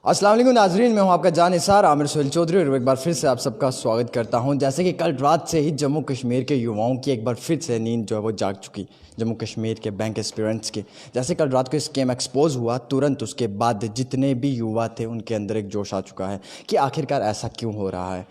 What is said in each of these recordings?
अस्सलाम वालेकुम नाजरीन, मैं हूं आपका जान निसार आमिर सोहेल चौधरी और एक बार फिर से आप सबका स्वागत करता हूं। जैसे कि कल रात से ही जम्मू कश्मीर के युवाओं की एक बार फिर से नींद जो है वो जाग चुकी। जम्मू कश्मीर के बैंक एस्पिरेंट्स के जैसे कल रात को स्कैम एक्सपोज हुआ, तुरंत उसके बाद जितने भी युवा थे उनके अंदर एक जोश आ चुका है कि आखिरकार ऐसा क्यों हो रहा है।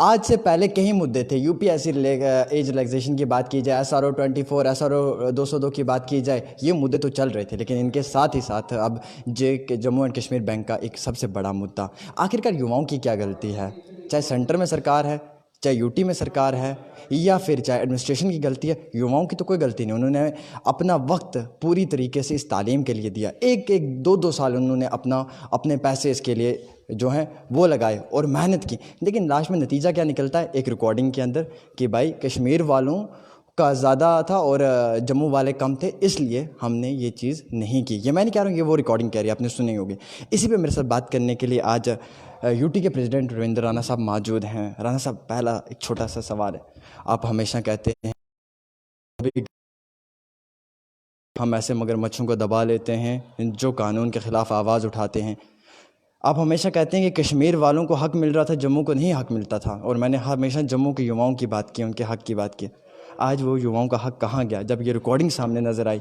आज से पहले कई मुद्दे थे, यूपीएससी एज रिलैक्सेशन की बात की जाए, SRO 24, SRO 202 की बात की जाए, ये मुद्दे तो चल रहे थे। लेकिन इनके साथ ही साथ अब जम्मू एंड कश्मीर बैंक का एक सबसे बड़ा मुद्दा, आखिरकार युवाओं की क्या गलती है। चाहे सेंटर में सरकार है, चाहे यूटी में सरकार है, या फिर चाहे एडमिनिस्ट्रेशन की गलती है, युवाओं की तो कोई गलती नहीं। उन्होंने अपना वक्त पूरी तरीके से इस तालीम के लिए दिया, एक एक दो दो साल उन्होंने अपने पैसे इसके लिए जो हैं वो लगाए और मेहनत की। लेकिन लास्ट में नतीजा क्या निकलता है एक रिकॉर्डिंग के अंदर कि भाई कश्मीर वालों का ज़्यादा था और जम्मू वाले कम थे, इसलिए हमने ये चीज़ नहीं की। ये मैं नहीं कह रहा हूँ, ये वो रिकॉर्डिंग कह रही है, आपने सुनी होगी। इसी पे मेरे साथ बात करने के लिए आज यूटी के प्रेसिडेंट रविंद्र राणा साहब मौजूद हैं। राणा साहब, पहला एक छोटा सा सवाल है। आप हमेशा कहते हैं हम ऐसे मगरमच्छों को दबा लेते हैं जो कानून के ख़िलाफ़ आवाज़ उठाते हैं। आप हमेशा कहते हैं कि कश्मीर वालों को हक़ मिल रहा था, जम्मू को नहीं हक़ मिलता था, और मैंने हमेशा जम्मू के युवाओं की बात की, उनके हक़ की बात की। आज वो युवाओं का हक़ कहाँ गया जब ये रिकॉर्डिंग सामने नज़र आई।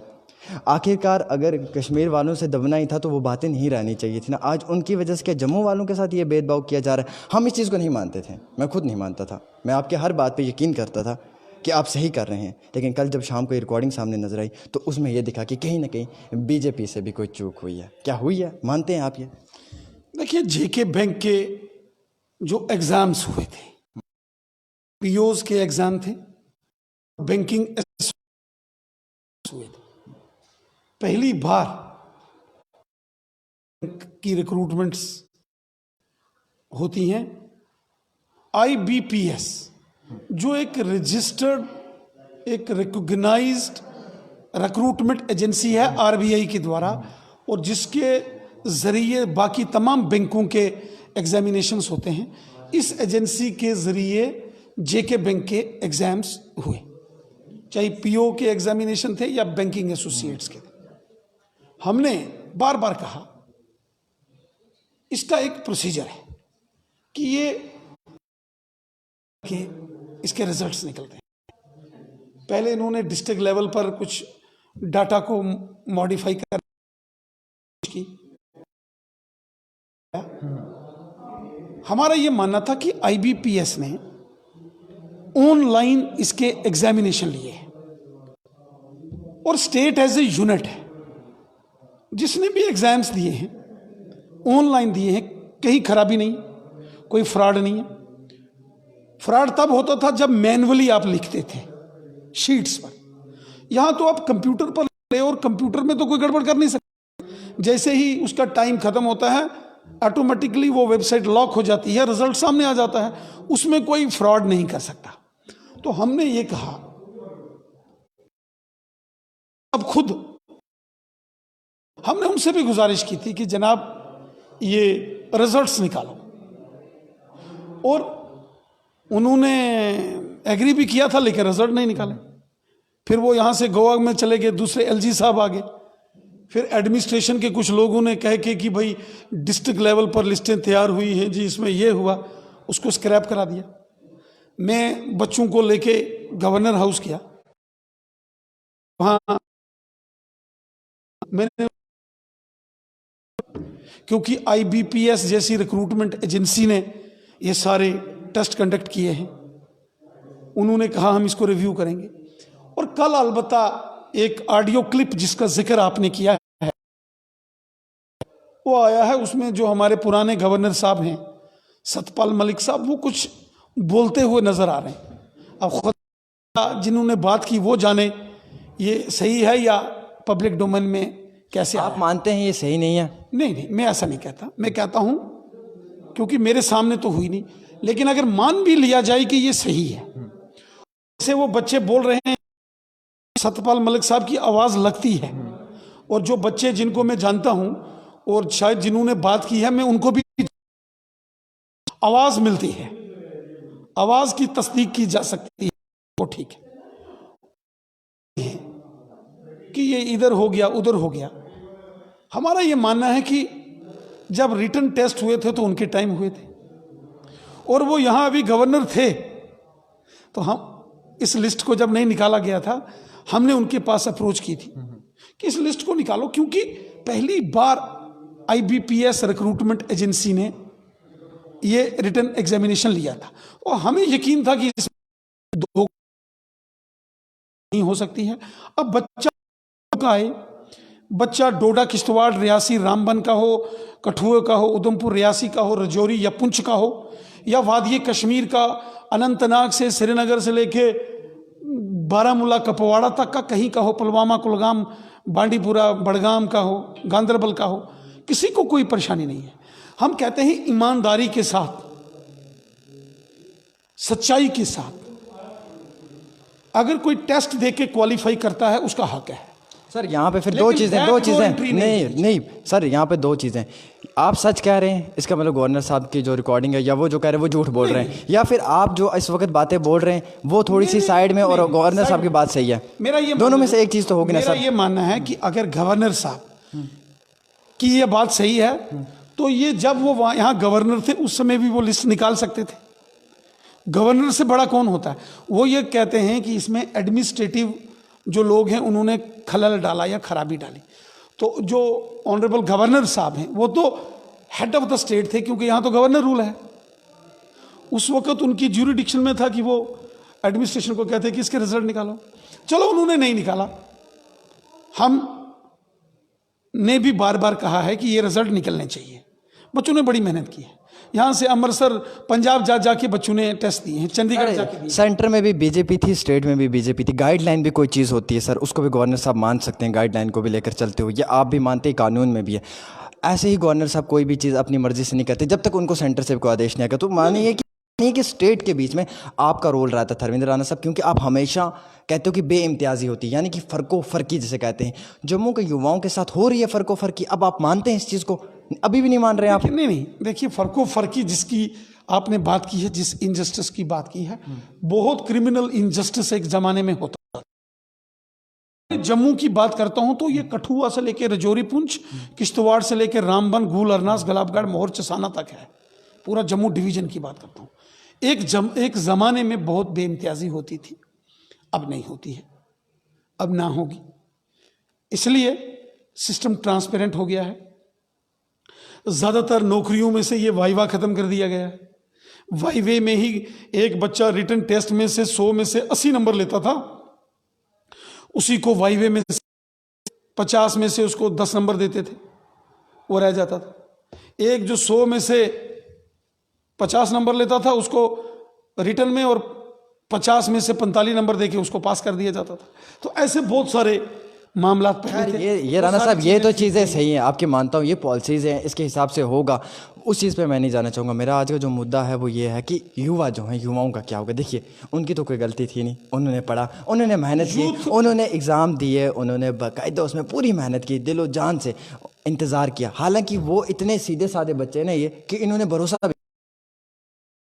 आखिरकार अगर कश्मीर वालों से दबना ही था तो वो बातें नहीं रहनी चाहिए थी ना। आज उनकी वजह से क्या जम्मू वालों के साथ ये भेदभाव किया जा रहा है। हम इस चीज़ को नहीं मानते थे, मैं खुद नहीं मानता था, मैं आपके हर बात पे यकीन करता था कि आप सही कर रहे हैं। लेकिन कल जब शाम को ये रिकॉर्डिंग सामने नजर आई तो उसमें ये दिखा कि कहीं ना कहीं बीजेपी से भी कोई चूक हुई है। क्या हुई है, मानते हैं आप ये? देखिए, जेके बैंक के जो एग्जाम्स हुए थे, पीओज के एग्जाम थे, बैंकिंग हुए थे। पहली बार की रिक्रूटमेंट्स होती हैं। IBPS जो एक रजिस्टर्ड, एक रिकॉग्नाइज्ड रिक्रूटमेंट एजेंसी है RBI के द्वारा, और जिसके ज़रिए बाकी तमाम बैंकों के एग्जामिनेशंस होते हैं। इस एजेंसी के ज़रिए जेके बैंक के एग्ज़ाम्स हुए, चाहे पीओ के एग्जामिनेशन थे या बैंकिंग एसोसिएट्स के थे। हमने बार बार कहा इसका एक प्रोसीजर है कि ये कि इसके रिजल्ट्स निकलते हैं। पहले इन्होंने डिस्ट्रिक्ट लेवल पर कुछ डाटा को मॉडिफाई कर की। हमारा ये मानना था कि IBPS ने ऑनलाइन इसके एग्जामिनेशन लिए हैं और स्टेट एज ए यूनिट है, जिसने भी एग्जाम्स दिए हैं ऑनलाइन दिए हैं, कहीं खराबी नहीं, कोई फ्रॉड नहीं है। फ्रॉड तब होता था जब मैनुअली आप लिखते थे शीट्स पर। यहां तो आप कंप्यूटर पर ले, और कंप्यूटर में तो कोई गड़बड़ कर नहीं सकते। जैसे ही उसका टाइम खत्म होता है ऑटोमेटिकली वो वेबसाइट लॉक हो जाती है, रिजल्ट सामने आ जाता है, उसमें कोई फ्रॉड नहीं कर सकता। तो हमने ये कहा, अब खुद हमने उनसे भी गुजारिश की थी कि जनाब ये रिजल्ट्स निकालो, और उन्होंने एग्री भी किया था, लेकिन रिजल्ट नहीं निकाले। फिर वो यहाँ से गोवा में चले गए, दूसरे LG साहब आ गए। फिर एडमिनिस्ट्रेशन के कुछ लोगों ने कह के कि भाई डिस्ट्रिक्ट लेवल पर लिस्टें तैयार हुई हैं जी, इसमें ये हुआ, उसको स्क्रैप करा दिया। मैं बच्चों को लेके गवर्नर हाउस किया, वहाँ मैंने, क्योंकि IBPS जैसी रिक्रूटमेंट एजेंसी ने ये सारे टेस्ट कंडक्ट किए हैं, उन्होंने कहा हम इसको रिव्यू करेंगे। और कल अलबत्ता एक ऑडियो क्लिप जिसका जिक्र आपने किया है वो आया है, उसमें जो हमारे पुराने गवर्नर साहब हैं सतपाल मलिक साहब, वो कुछ बोलते हुए नजर आ रहे हैं। अब खुद जिन्होंने बात की वो जाने ये सही है या पब्लिक डोमेन में कैसे। आप मानते हैं ये सही नहीं है? नहीं, मैं ऐसा नहीं कहता। मैं कहता हूं क्योंकि मेरे सामने तो हुई नहीं, लेकिन अगर मान भी लिया जाए कि ये सही है, जैसे वो बच्चे बोल रहे हैं, सतपाल मलिक साहब की आवाज लगती है, और जो बच्चे जिनको मैं जानता हूं और शायद जिन्होंने बात की है, मैं उनको भी आवाज मिलती है, आवाज की तस्दीक की जा सकती है, वो ठीक है कि ये इधर हो गया उधर हो गया। हमारा ये मानना है कि जब रिटन टेस्ट हुए थे तो उनके टाइम हुए थे, और वो यहाँ अभी गवर्नर थे। तो हम इस लिस्ट को जब नहीं निकाला गया था, हमने उनके पास अप्रोच की थी कि इस लिस्ट को निकालो, क्योंकि पहली बार IBPS रिक्रूटमेंट एजेंसी ने ये रिटन एग्जामिनेशन लिया था, और हमें यकीन था कि इसमें दो नहीं हो सकती है। अब बच्चा का आए, बच्चा डोडा, किश्तवाड़, रियासी, रामबन का हो, कठुआ का हो, उधमपुर, रियासी का हो, रजौरी या पुंछ का हो, या वादी कश्मीर का, अनंतनाग से, श्रीनगर से लेके बारामूला, कपवाड़ा तक का, कहीं का हो, पुलवामा, कुलगाम, बांडीपुरा, बड़गाम का हो, गांदरबल का हो, किसी को कोई परेशानी नहीं है। हम कहते हैं ईमानदारी के साथ, सच्चाई के साथ अगर कोई टेस्ट दे के क्वालिफाई करता है, उसका हक है। सर यहाँ पे फिर दो चीज़ें नहीं सर, यहाँ पे दो चीज़ें, आप सच कह रहे हैं इसका मतलब गवर्नर साहब की जो रिकॉर्डिंग है, या वो जो कह रहे हैं वो झूठ बोल रहे हैं, या फिर आप जो इस वक्त बातें बोल रहे हैं वो थोड़ी सी साइड में और गवर्नर साहब की बात सही है। मेरा ये दोनों में से एक चीज़ तो होगी ना सर। मेरा ये मानना है कि अगर गवर्नर साहब की ये बात सही है, तो ये जब वो यहाँ गवर्नर थे उस समय भी वो लिस्ट निकाल सकते थे। गवर्नर से बड़ा कौन होता है? वो ये कहते हैं कि इसमें एडमिनिस्ट्रेटिव जो लोग हैं उन्होंने खलल डाला या खराबी डाली। तो जो ऑनरेबल गवर्नर साहब हैं वो तो हेड ऑफ द स्टेट थे, क्योंकि यहाँ तो गवर्नर रूल है। उस वक्त उनकी ज्यूरिडिक्शन में था कि वो एडमिनिस्ट्रेशन को कहते हैं कि इसके रिजल्ट निकालो। चलो, उन्होंने नहीं निकाला, हम ने भी बार बार कहा है कि ये रिजल्ट निकलने चाहिए। बच्चों ने बड़ी मेहनत की है, यहाँ से अमृतसर, पंजाब जा जाके बच्चों ने टेस्ट दिए हैं, चंडीगढ़ जाके दिए। सेंटर में भी बीजेपी थी, स्टेट में भी बीजेपी थी। गाइडलाइन भी कोई चीज़ होती है सर, उसको भी गवर्नर साहब मान सकते हैं, गाइडलाइन को भी लेकर चलते हुए, ये आप भी मानते हैं, कानून में भी है। ऐसे ही गवर्नर साहब कोई भी चीज़ अपनी मर्जी से नहीं करते जब तक उनको सेंटर से कोई आदेश नहीं आएगा। तो मानिए कि स्टेट के बीच में आपका रोल रहा था धर्मेंद्र राणा साहब, क्योंकि आप हमेशा कहते हो कि बेइम्तियाजी होती है, यानी कि फ़र्को फ़र्की जिसे कहते हैं, जम्मू के युवाओं के साथ हो रही है फ़र्को फ़र्की। अब आप मानते हैं इस चीज़ को? अभी भी नहीं मान रहे आप? नहीं, देखिए, फ़र्को फ़र्की जिसकी आपने बात की है, जिस इनजस्टिस की बात की है, बहुत क्रिमिनल इनजस्टिस एक ज़माने में होता था। जम्मू की बात करता हूं तो ये कठुआ से लेकर रजौरी, पुंछ, किश्तवाड़ से लेकर रामबन, गूल, अरनास, गलाबगढ़, मोहर, चसाना तक है। पूरा जम्मू डिवीजन की बात करता हूँ। एक ज़माने में बहुत बेइम्तियाजी होती थी, अब नहीं होती है, अब ना होगी। इसलिए सिस्टम ट्रांसपेरेंट हो गया है। ज़्यादातर नौकरियों में से ये वाइवा ख़त्म कर दिया गया है। वाइवे में ही एक बच्चा रिटन टेस्ट में से 100 में से 80 नंबर लेता था, उसी को वाइवे में 50 में से उसको 10 नंबर देते थे, वो रह जाता था। एक जो 100 में से 50 नंबर लेता था, उसको रिटन में और 50 में से 45 नंबर देके उसको पास कर दिया जाता था। तो ऐसे बहुत सारे मामला पहले थे। ये राणा साहब, ये तो चीज़ें सही हैं, आपकी मानता हूँ, ये पॉलिसीज़ हैं, इसके हिसाब से होगा। उस चीज़ पे मैं नहीं जाना चाहूँगा। मेरा आज का जो मुद्दा है वो ये है कि युवा जो हैं, युवाओं का क्या होगा। देखिए, उनकी तो कोई गलती थी नहीं, उन्होंने पढ़ा, उन्होंने मेहनत की, उन्होंने एग्ज़ाम दिए, उन्होंने बाकायदा उसमें पूरी मेहनत की, दिलो जान से इंतज़ार किया। हालांकि वो इतने सीधे साधे बच्चे हैं ना ये, कि इन्होंने भरोसा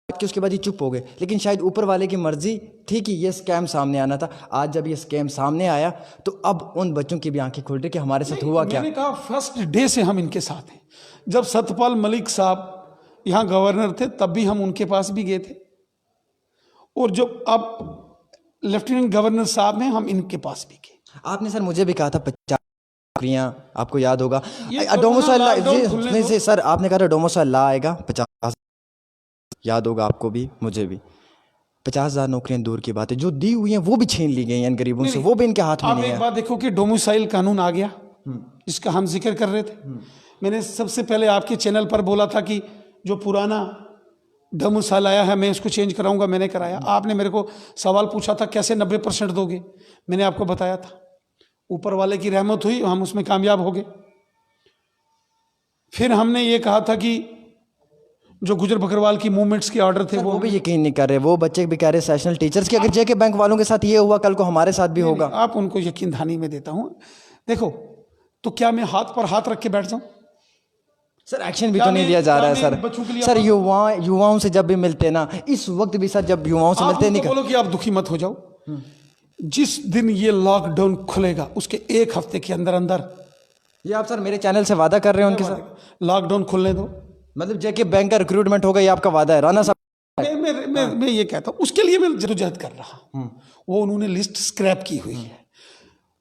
कि उसके बाद ही चुप हो गए। लेकिन शायद ऊपर वाले की मर्जी थी कि ये स्कैम सामने आना था। आज जब ये स्कैम सामने आया तो अब उन बच्चों की भी आंखें खुल रही कि हमारे साथ हुआ क्या। मैंने कहा फर्स्ट डे से हम इनके साथ हैं। जब सत्यपाल मलिक साहब यहाँ गवर्नर थे तब भी हम उनके पास भी गए थे, और जब अब लेफ्टिनेंट गवर्नर साहब हैं हम इनके पास भी गए। आपने सर मुझे भी कहा था 50 नौकरियाँ, आपको याद होगा डोमिसाइल से सर, आपने कहा था डोमिसाइल ला आएगा 50, याद होगा आपको भी मुझे भी। 50,000 नौकरियां दूर की बात है, जो दी हुई हैं वो भी छीन ली गई हैं गरीबों से, वो भी इनके हाथ में नहीं है। आप एक बात देखो कि डोमिसाइल कानून आ गया, जिसका हम जिक्र कर रहे थे। मैंने सबसे पहले आपके चैनल पर बोला था कि जो पुराना डोमिसाइल आया है मैं इसको चेंज कराऊंगा, मैंने कराया। आपने मेरे को सवाल पूछा था कैसे 90% दोगे, मैंने आपको बताया था, ऊपर वाले की रहमत हुई, हम उसमें कामयाब हो गए। फिर हमने ये कहा था कि जो गुजर बकरवाल की मूवमेंट्स के ऑर्डर थे वो भी यकीन नहीं कर रहे, वो बच्चे भी कह रहे सेशनल टीचर्स की, अगर जेके बैंक वालों के साथ ये हुआ कल को हमारे साथ भी होगा। आप उनको यकीन दहानी में देता हूं। देखो, तो क्या मैं हाथ पर हाथ रख के बैठ जाऊं? सर एक्शन भी तो नहीं लिया जा रहा है सर। सर युवाओं से जब भी मिलते ना, इस वक्त भी सर जब युवाओं से मिलते नहीं, बोलो कि आप दुखी मत हो जाओ। जिस दिन ये लॉकडाउन खुलेगा उसके 1 हफ्ते के अंदर अंदर ये आप सर मेरे चैनल से वादा कर रहे हैं उनके साथ? लॉकडाउन खुलने दो। मतलब जेके बैंक का रिक्रूटमेंट होगा, ये आपका वादा है? राणा साहब मैं ये कहता हूँ उसके लिए मैं जद्दोजहद कर रहा हूँ। वो उन्होंने लिस्ट स्क्रैप की हुई है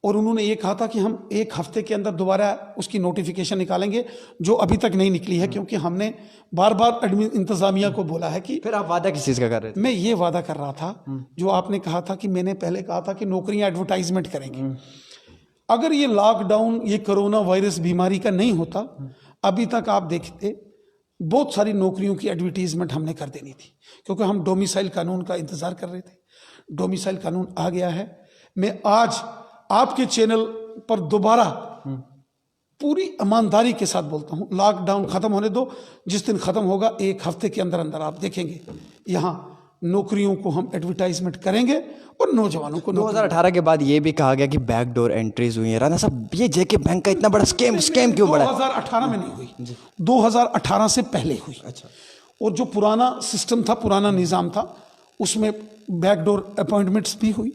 और उन्होंने ये कहा था कि हम 1 हफ्ते के अंदर दोबारा उसकी नोटिफिकेशन निकालेंगे, जो अभी तक नहीं निकली है, क्योंकि हमने बार बार इंतजामिया को बोला है कि। फिर आप वादा किस चीज़ का कर रहे थे? मैं ये वादा कर रहा था जो आपने कहा था कि मैंने पहले कहा था कि नौकरियां एडवर्टाइजमेंट करेंगे। अगर ये लॉकडाउन, ये कोरोना वायरस बीमारी का नहीं होता, अभी तक आप देखते बहुत सारी नौकरियों की एडवर्टीजमेंट हमने कर देनी थी, क्योंकि हम डोमिसाइल कानून का इंतजार कर रहे थे। डोमिसाइल कानून आ गया है। मैं आज आपके चैनल पर दोबारा पूरी ईमानदारी के साथ बोलता हूं, लॉकडाउन खत्म होने दो। जिस दिन खत्म होगा 1 हफ्ते के अंदर अंदर आप देखेंगे यहां नौकरियों को हम एडवर्टाइजमेंट करेंगे और नौजवानों को। 2018 के बाद ये भी कहा गया कि बैकडोर एंट्रीज हुई है। राणा साहब, ये जेके बैंक का इतना बड़ा स्कैम क्यों बढ़ा? 2018 में नहीं हुई, 2018 से पहले हुई। अच्छा। और जो पुराना सिस्टम था, पुराना निज़ाम था, उसमें बैकडोर अपॉइंटमेंट्स भी हुई,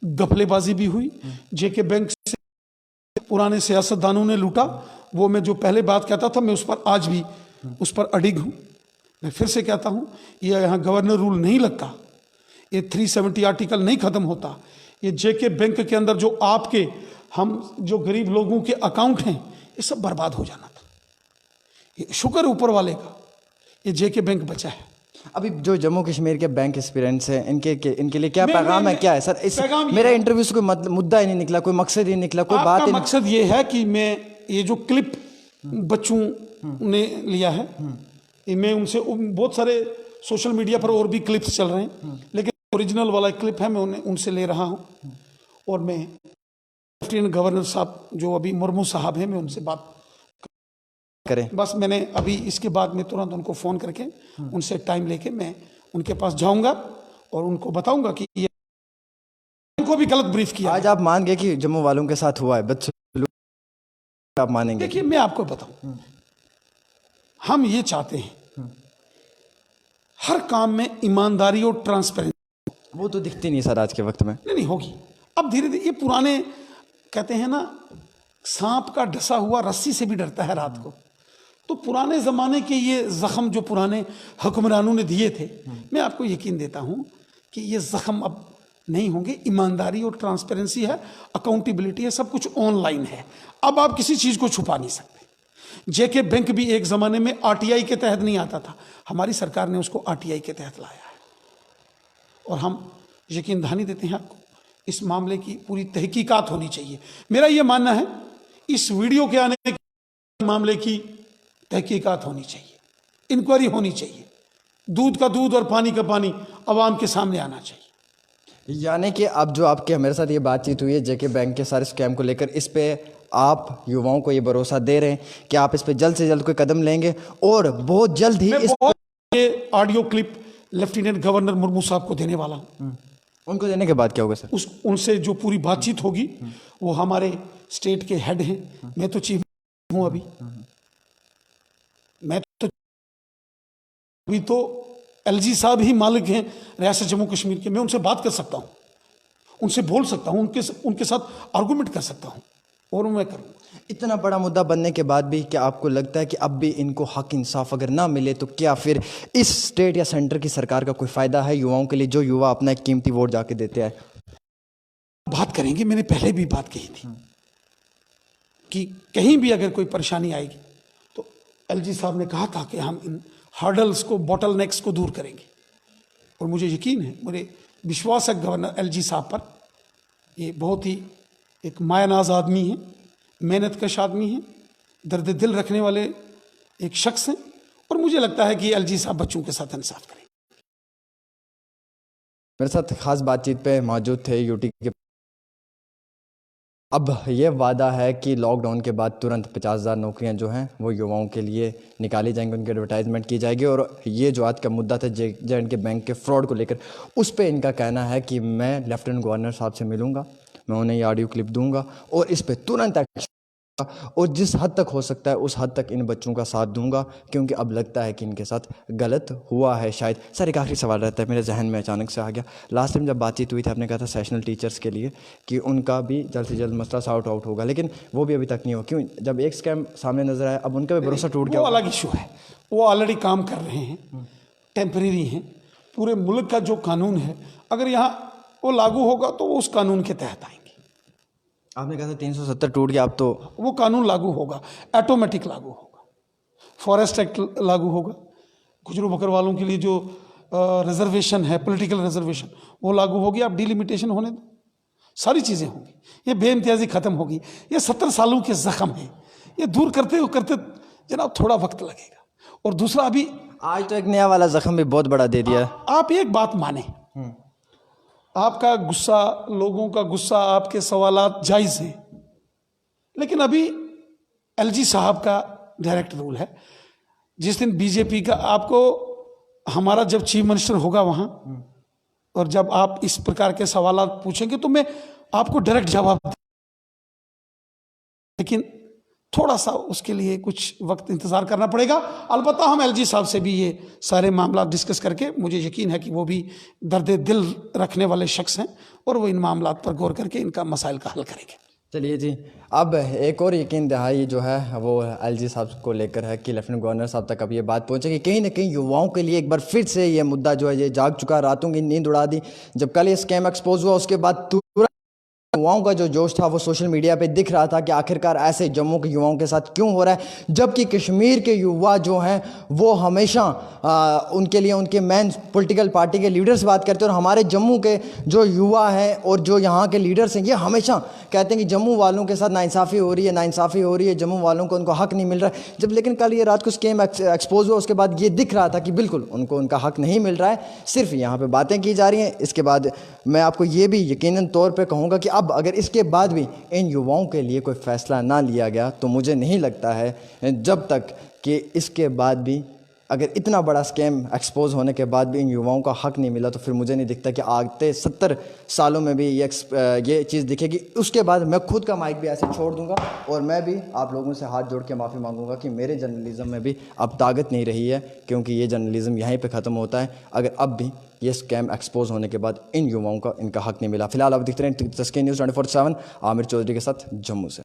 गफलेबाजी भी हुई। जेके बैंक से पुराने सियासतदानों ने लूटा। वो मैं जो पहले बात कहता था, मैं उस पर आज भी उस पर अडिग हूं। मैं फिर से कहता हूं, ये यहाँ गवर्नर रूल नहीं लगता, ये 370 आर्टिकल नहीं खत्म होता। ये जेके बैंक के अंदर जो आपके, हम जो गरीब लोगों के अकाउंट हैं, ये सब बर्बाद हो जाना था। ये शुक्र ऊपर वाले का, ये जेके बैंक बचा है। अभी जो जम्मू कश्मीर के बैंक एक्सपीरियंस हैं, इनके लिए क्या पैगाम है? क्या है सर? इस मेरा इंटरव्यू से कोई मुद्दा ही नहीं निकला, कोई मकसद ही नहीं निकला, कोई बात ही नहीं। मकसद ये है कि मैं ये जो क्लिप बच्चों ने लिया है, मैं उनसे बहुत सारे सोशल मीडिया पर और भी क्लिप्स चल रहे हैं, लेकिन ओरिजिनल वाला क्लिप है, मैं उनसे ले रहा हूं। और मैं लेफ्टिनेंट गवर्नर साहब जो अभी मुर्मू साहब हैं, मैं उनसे बात करें। बस मैंने अभी इसके बाद में तुरंत उनको फ़ोन करके उनसे टाइम लेके मैं उनके पास जाऊंगा और उनको बताऊंगा कि ये उनको भी गलत ब्रीफ किया। आज आप मान गए कि जम्मू वालों के साथ हुआ है बदसलूकी, आप मानेंगे? देखिए, मैं आपको बताऊं, हम ये चाहते हैं हर काम में ईमानदारी और ट्रांसपेरेंसी। वो तो दिखती नहीं सर आज के वक्त में। नहीं होगी। अब धीरे धीरे ये पुराने कहते हैं ना, सांप का डसा हुआ रस्सी से भी डरता है रात को। तो पुराने ज़माने के ये ज़ख्म जो पुराने हुक्मरानों ने दिए थे, मैं आपको यकीन देता हूं कि ये ज़ख्म अब नहीं होंगे। ईमानदारी और ट्रांसपेरेंसी है, अकाउंटेबिलिटी है, सब कुछ ऑनलाइन है। अब आप किसी चीज़ को छुपा नहीं सकते। जेके बैंक भी एक ज़माने में आरटीआई के तहत नहीं आता था, हमारी सरकार ने उसको आरटीआई के तहत लाया है। और हम यकीन दहानी देते हैं आपको, इस मामले की पूरी तहकीकात होनी चाहिए। मेरा ये मानना है, इस वीडियो के आने के मामले की तहकीकात होनी चाहिए, इंक्वायरी होनी चाहिए, दूध का दूध और पानी का पानी अवाम के सामने आना चाहिए। यानी कि अब जो आपके मेरे साथ ये बातचीत हुई है जेके बैंक के सारे स्कैम को लेकर, इस पे आप युवाओं को ये भरोसा दे रहे हैं कि आप इस पे जल्द से जल्द कोई कदम लेंगे और बहुत जल्द ही ये audio clip lieutenant governor Murmu साहब को देने वाला हूं। उनको देने के बाद क्या होगा सर? उनसे जो पूरी बातचीत होगी, वो हमारे स्टेट के हेड हैं, मैं तो चीफ हूं अभी, मैं तो एलजी साहब ही मालिक हैं रियासत जम्मू कश्मीर के। मैं उनसे बात कर सकता हूं, उनसे बोल सकता हूं, उनके साथ आर्गूमेंट कर सकता हूं, और मैं करूँ। इतना बड़ा मुद्दा बनने के बाद भी क्या आपको लगता है कि अब भी इनको हक इंसाफ अगर ना मिले तो क्या फिर इस स्टेट या सेंटर की सरकार का कोई फ़ायदा है युवाओं के लिए, जो युवा अपना एक कीमती वोट जाके देते हैं? बात करेंगे। मैंने पहले भी बात कही थी कि कहीं भी अगर कोई परेशानी आएगी तो एलजी साहब ने कहा था कि हम इन हर्डल्स को, बॉटलनेक्स को दूर करेंगे। और मुझे यकीन है, मुझे विश्वास है गवर्नर एलजी साहब पर, ये बहुत ही एक मायानाज आदमी है, मेहनत कश आदमी है, दर्द दिल रखने वाले एक शख्स हैं, और मुझे लगता है कि एलजी साहब बच्चों के साथ इंसाफ करें। मेरे साथ खास बातचीत पे मौजूद थे यूटी के। अब ये वादा है कि लॉकडाउन के बाद तुरंत 50,000 नौकरियां जो हैं वो युवाओं के लिए निकाली जाएंगी, उनकी एडवर्टाइजमेंट की जाएगी। और ये जो आज का मुद्दा था जे.एंड.के बैंक के फ्रॉड को लेकर, उस पर इनका कहना है कि मैं लेफ्टिनेंट गवर्नर साहब से मिलूंगा, मैं उन्हें ये ऑडियो क्लिप दूंगा और इस पर तुरंत और जिस हद तक हो सकता है उस हद तक इन बच्चों का साथ दूंगा, क्योंकि अब लगता है कि इनके साथ गलत हुआ है शायद। सर एक आखिरी सवाल रहता है मेरे जहन में, अचानक से आ गया। लास्ट टाइम जब बातचीत हुई थी आपने कहा था सेशनल टीचर्स के लिए कि उनका भी जल्द से जल्द मसला सॉर्ट आउट होगा, लेकिन वो भी अभी तक नहीं हो। क्यों? जब एक स्कैम सामने नजर आया अब उनका भी भरोसा टूट गया। वो अलग इशू है, वो ऑलरेडी काम कर रहे हैं, टेम्परेरी हैं। पूरे मुल्क का जो कानून है अगर यहाँ वो लागू होगा तो वो उस कानून के तहत आएंगे। आपने कहा था 370 टूट गया, अब तो वो कानून लागू होगा, ऑटोमेटिक लागू होगा। फॉरेस्ट एक्ट लागू होगा, गुजरू बकरवालों के लिए जो रिजर्वेशन है, पॉलिटिकल रिजर्वेशन, वो लागू होगी। आप डिलिमिटेशन होने दो, सारी चीज़ें होंगी, ये बेइम्तियाजी ख़त्म होगी। ये 70 सालों के ज़ख्म है, ये दूर करते करते जनाब थोड़ा वक्त लगेगा। और दूसरा, अभी आज तो एक नया वाला जख्म भी बहुत बड़ा दे दिया है। आप एक बात माने, आपका गुस्सा, लोगों का गुस्सा, आपके सवालात जायज़ हैं, लेकिन अभी एलजी साहब का डायरेक्ट रूल है। जिस दिन बीजेपी का, आपको हमारा जब चीफ मिनिस्टर होगा वहाँ, और जब आप इस प्रकार के सवालात पूछेंगे तो मैं आपको डायरेक्ट जवाब दूंगा, लेकिन थोड़ा सा उसके लिए कुछ वक्त इंतज़ार करना पड़ेगा। अलबत्ता हम एलजी साहब से भी ये सारे मामला डिस्कस करके, मुझे यकीन है कि वो भी दर्द दिल रखने वाले शख्स हैं और वो इन मामला पर गौर करके इनका मसाइल का हल करेंगे। चलिए जी, अब एक और यकीन दहाई जो है वो एलजी साहब को लेकर है कि लेफ्टिनेंट गवर्नर साहब तक अब ये बात पहुंचे कि कहीं ना कहीं युवाओं के लिए एक बार फिर से ये मुद्दा जो है ये जाग चुका, रातों की नींद उड़ा दी। जब कल ये स्कैम एक्सपोज हुआ उसके बाद युवाओं का जो जोश था वो सोशल मीडिया पे दिख रहा था कि आखिरकार ऐसे जम्मू के युवाओं के साथ क्यों हो रहा है, जबकि कश्मीर के युवा जो हैं वो हमेशा उनके लिए उनके मेन पॉलिटिकल पार्टी के लीडर्स बात करते हैं, और हमारे जम्मू के जो युवा हैं और जो यहाँ के लीडर्स हैं ये हमेशा कहते हैं कि जम्मू वालों के साथ नाइंसाफ़ी हो रही है, नाइंसाफ़ी हो रही है, जम्मू वालों को उनको हक नहीं मिल रहा है। जब लेकिन कल ये रात को स्कैम एक्सपोज हुआ उसके बाद ये दिख रहा था कि बिल्कुल उनको उनका हक नहीं मिल रहा है, सिर्फ यहाँ पर बातें की जा रही हैं। इसके बाद मैं आपको ये भी यकीनन तौर पर कहूँगा कि अब अगर इसके बाद भी इन युवाओं के लिए कोई फ़ैसला ना लिया गया तो मुझे नहीं लगता है, जब तक कि इसके बाद भी अगर इतना बड़ा स्कैम एक्सपोज होने के बाद भी इन युवाओं का हक नहीं मिला, तो फिर मुझे नहीं दिखता कि आगे 70 सालों में भी ये चीज़ दिखेगी। उसके बाद मैं खुद का माइक भी ऐसे छोड़ दूंगा और मैं भी आप लोगों से हाथ जोड़ के माफ़ी मांगूंगा कि मेरे जर्नलिज़म में भी अब ताकत नहीं रही है, क्योंकि ये जर्नलिज़म यहीं पे ख़त्म होता है अगर अब भी ये स्कैम एक्सपोज होने के बाद इन युवाओं का इनका हक नहीं मिला। फिलहाल अब दिखते हैं तस्कीन न्यूज़ 24/7 आमिर चौधरी के साथ जम्मू से।